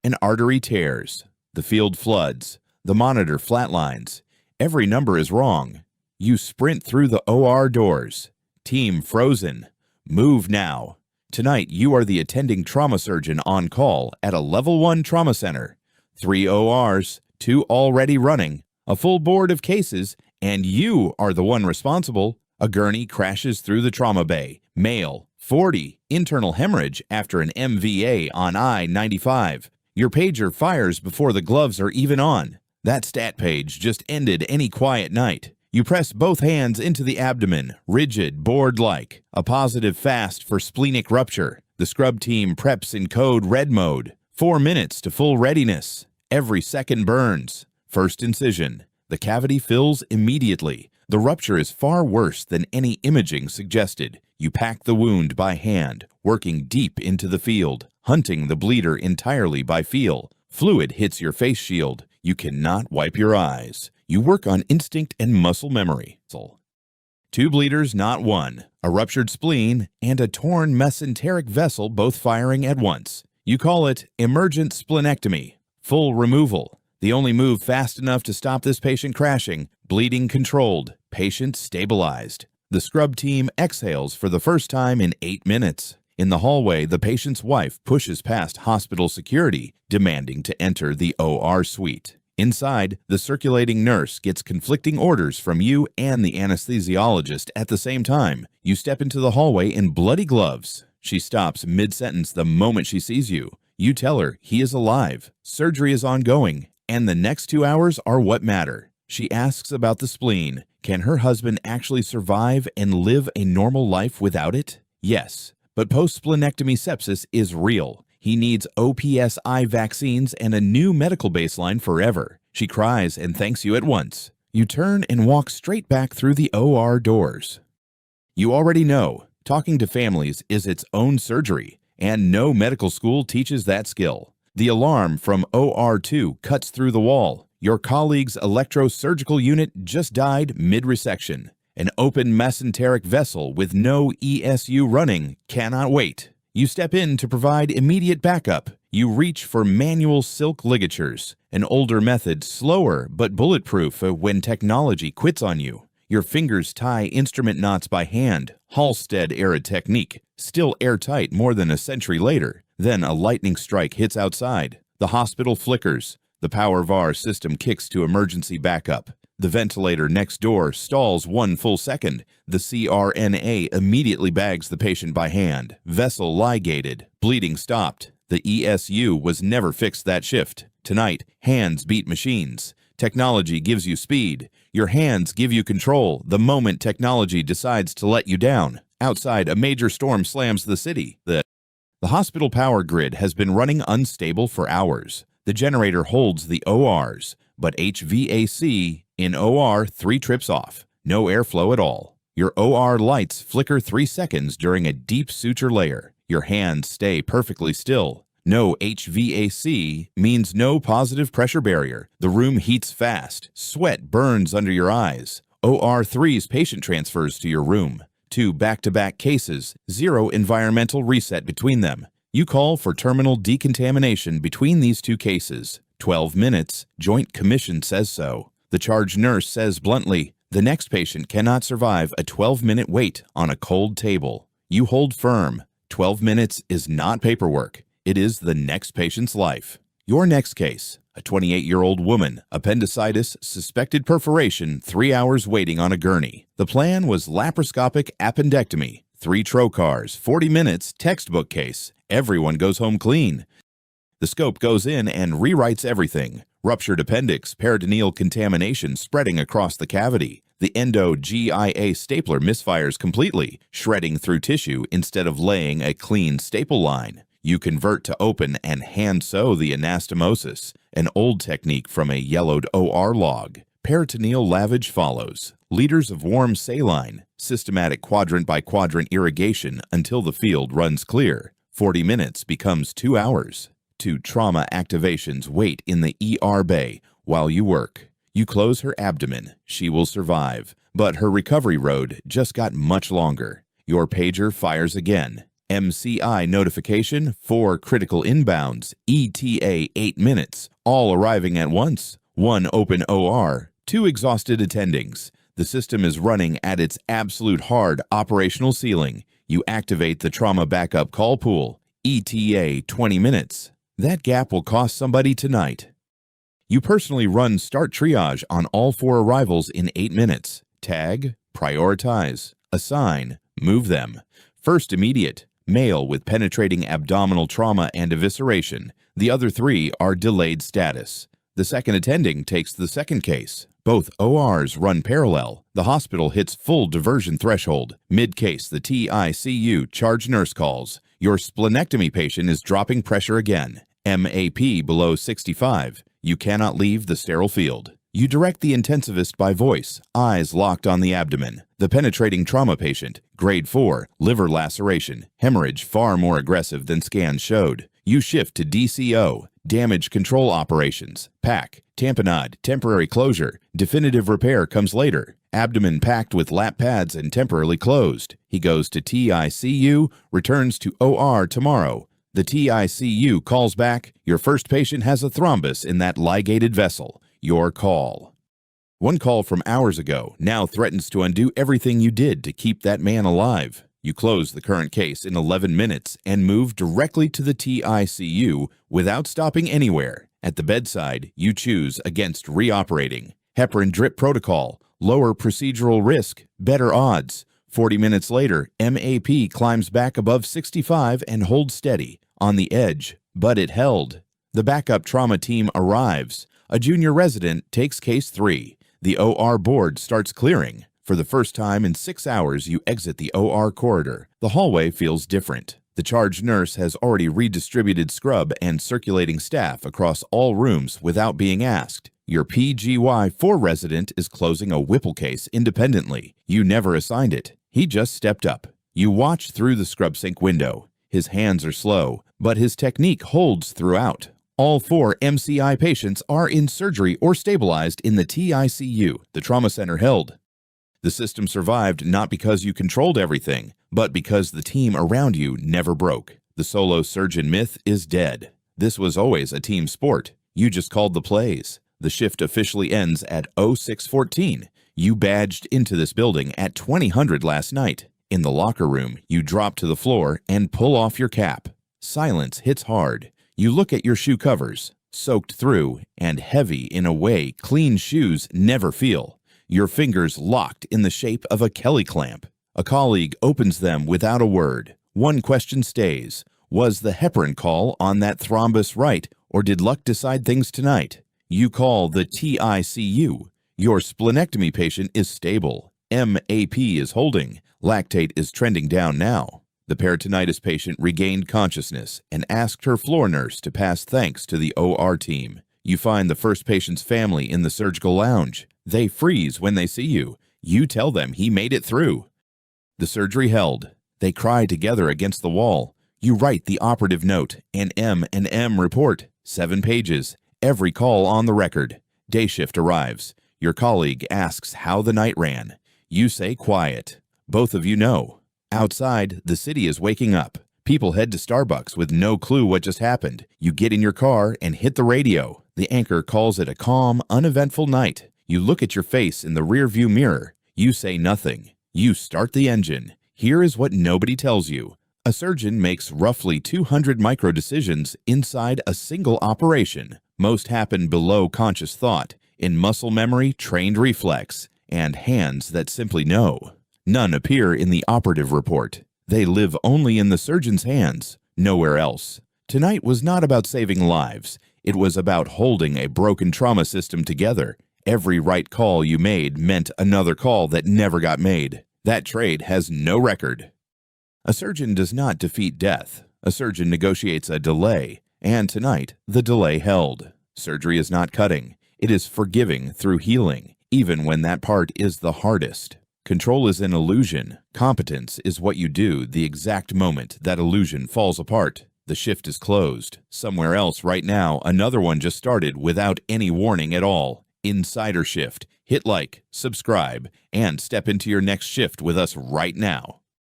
An artery tears. The field floods. The monitor flatlines. Every number is wrong. You sprint through the OR doors. Team frozen. Move now. Tonight, you are the attending trauma surgeon on call at a Level 1 trauma center. 3 ORs, 2 already running, a full board of cases, and you are the one responsible. A gurney crashes through the trauma bay. Male, 40, internal hemorrhage after an MVA on I-95. Your pager fires before the gloves are even on. That stat page just ended any quiet night. You press both hands into the abdomen, rigid, board-like. A positive fast for splenic rupture. The scrub team preps in code red mode. 4 minutes to full readiness. Every second burns. First incision. The cavity fills immediately. The rupture is far worse than any imaging suggested. You pack the wound by hand, working deep into the field, hunting the bleeder entirely by feel. Fluid hits your face shield. You cannot wipe your eyes. You work on instinct and muscle memory. 2 bleeders, not one. A ruptured spleen and a torn mesenteric vessel both firing at once. You call it emergent splenectomy. Full removal. The only move fast enough to stop this patient crashing. Bleeding controlled. Patient stabilized. The scrub team exhales for the first time in 8 minutes. In the hallway, the patient's wife pushes past hospital security, demanding to enter the OR suite. Inside, the circulating nurse gets conflicting orders from you and the anesthesiologist at the same time. You step into the hallway in bloody gloves. She stops mid-sentence the moment she sees you. You tell her he is alive, surgery is ongoing, and the next 2 hours are what matter. She asks about the spleen. Can her husband actually survive and live a normal life without it? Yes, but post-splenectomy sepsis is real. He needs OPSI vaccines and a new medical baseline forever. She cries and thanks you at once. You turn and walk straight back through the OR doors. You already know, talking to families is its own surgery, and no medical school teaches that skill. The alarm from OR2 cuts through the wall. Your colleague's electrosurgical unit just died mid-resection. An open mesenteric vessel with no ESU running cannot wait. You step in to provide immediate backup. You reach for manual silk ligatures, an older method, slower but bulletproof when technology quits on you. Your fingers tie instrument knots by hand, Halsted-era technique, still airtight more than a century later. Then a lightning strike hits outside. The hospital flickers. The power VAR system kicks to emergency backup. The ventilator next door stalls 1 full second. The CRNA immediately bags the patient by hand. Vessel ligated. Bleeding stopped. The ESU was never fixed that shift. Tonight, hands beat machines. Technology gives you speed. Your hands give you control the moment technology decides to let you down. Outside, a major storm slams the city. The hospital power grid has been running unstable for hours. The generator holds the ORs, but HVAC in OR 3 trips off. No airflow at all. Your OR lights flicker 3 seconds during a deep suture layer. Your hands stay perfectly still. No HVAC means no positive pressure barrier. The room heats fast. Sweat burns under your eyes. OR3's patient transfers to your room. 2 back-to-back cases, 0 environmental reset between them. You call for terminal decontamination between these 2 cases. 12 minutes, Joint Commission says so. The charge nurse says bluntly, the next patient cannot survive a 12-minute wait on a cold table. You hold firm. 12 minutes is not paperwork. It is the next patient's life. Your next case, a 28-year-old woman, appendicitis, suspected perforation, 3 hours waiting on a gurney. The plan was laparoscopic appendectomy, 3 trocars, 40 minutes, textbook case. Everyone goes home clean. The scope goes in and rewrites everything. Ruptured appendix, peritoneal contamination spreading across the cavity. The endo-GIA stapler misfires completely, shredding through tissue instead of laying a clean staple line. You convert to open and hand sew the anastomosis, an old technique from a yellowed OR log. Peritoneal lavage follows. Liters of warm saline, systematic quadrant-by-quadrant irrigation until the field runs clear. 40 minutes becomes 2 hours. 2 trauma activations wait in the ER bay while you work. You close her abdomen. She will survive. But her recovery road just got much longer. Your pager fires again. MCI notification, 4 critical inbounds, ETA 8 minutes, all arriving at once, 1 open OR, 2 exhausted attendings. The system is running at its absolute hard operational ceiling. You activate the trauma backup call pool, ETA 20 minutes. That gap will cost somebody tonight. You personally run start triage on all 4 arrivals in 8 minutes. Tag, prioritize, assign, move them. First immediate, male with penetrating abdominal trauma and evisceration. The other 3 are delayed status. The second attending takes the second case. Both ORs run parallel. The hospital hits full diversion threshold. Mid-case, the TICU charge nurse calls. Your splenectomy patient is dropping pressure again. MAP below 65. You cannot leave the sterile field. You direct the intensivist by voice, eyes locked on the abdomen. The penetrating trauma patient, grade 4, liver laceration, hemorrhage far more aggressive than scans showed. You shift to DCO, damage control operations, PAC, tamponade, temporary closure. Definitive repair comes later. Abdomen packed with lap pads and temporarily closed. He goes to TICU, returns to OR tomorrow. The TICU calls back, your first patient has a thrombus in that ligated vessel. Your call. One call from hours ago now threatens to undo everything you did to keep that man alive. You close the current case in 11 minutes and move directly to the TICU without stopping anywhere. At the bedside, you choose against reoperating. Heparin drip protocol, lower procedural risk, better odds. 40 minutes later, MAP climbs back above 65 and holds steady, on the edge, but it held. The backup trauma team arrives. A junior resident takes case 3. The OR board starts clearing. For the first time in 6 hours, you exit the OR corridor. The hallway feels different. The charge nurse has already redistributed scrub and circulating staff across all rooms without being asked. Your PGY-4 resident is closing a Whipple case independently. You never assigned it. He just stepped up. You watch through the scrub sink window. His hands are slow, but his technique holds throughout. All 4 MCI patients are in surgery or stabilized in the TICU, the trauma center held. The system survived not because you controlled everything, but because the team around you never broke. The solo surgeon myth is dead. This was always a team sport. You just called the plays. The shift officially ends at 06:14. You badged into this building at 2000 last night. In the locker room, you drop to the floor and pull off your cap. Silence hits hard. You look at your shoe covers, soaked through and heavy in a way clean shoes never feel. Your fingers locked in the shape of a Kelly clamp. A colleague opens them without a word. One question stays. Was the heparin call on that thrombus right, or did luck decide things tonight? You call the TICU. Your splenectomy patient is stable. MAP is holding. Lactate is trending down now. The peritonitis patient regained consciousness and asked her floor nurse to pass thanks to the OR team. You find the first patient's family in the surgical lounge. They freeze when they see you. You tell them he made it through. The surgery held. They cry together against the wall. You write the operative note, an M&M report, 7 pages, every call on the record. Day shift arrives. Your colleague asks how the night ran. You say quiet. Both of you know. Outside, the city is waking up. People head to Starbucks with no clue what just happened. You get in your car and hit the radio. The anchor calls it a calm, uneventful night. You look at your face in the rearview mirror. You say nothing. You start the engine. Here is what nobody tells you. A surgeon makes roughly 200 micro decisions inside a single operation. Most happen below conscious thought, in muscle memory, trained reflex, and hands that simply know. None appear in the operative report. They live only in the surgeon's hands, nowhere else. Tonight was not about saving lives. It was about holding a broken trauma system together. Every right call you made meant another call that never got made. That trade has no record. A surgeon does not defeat death. A surgeon negotiates a delay, and tonight the delay held. Surgery is not cutting. It is forgiving through healing, even when that part is the hardest. Control is an illusion. Competence is what you do the exact moment that illusion falls apart. The shift is closed. Somewhere else right now, another one just started without any warning at all. Insider Shift. Hit like, subscribe, and step into your next shift with us right now.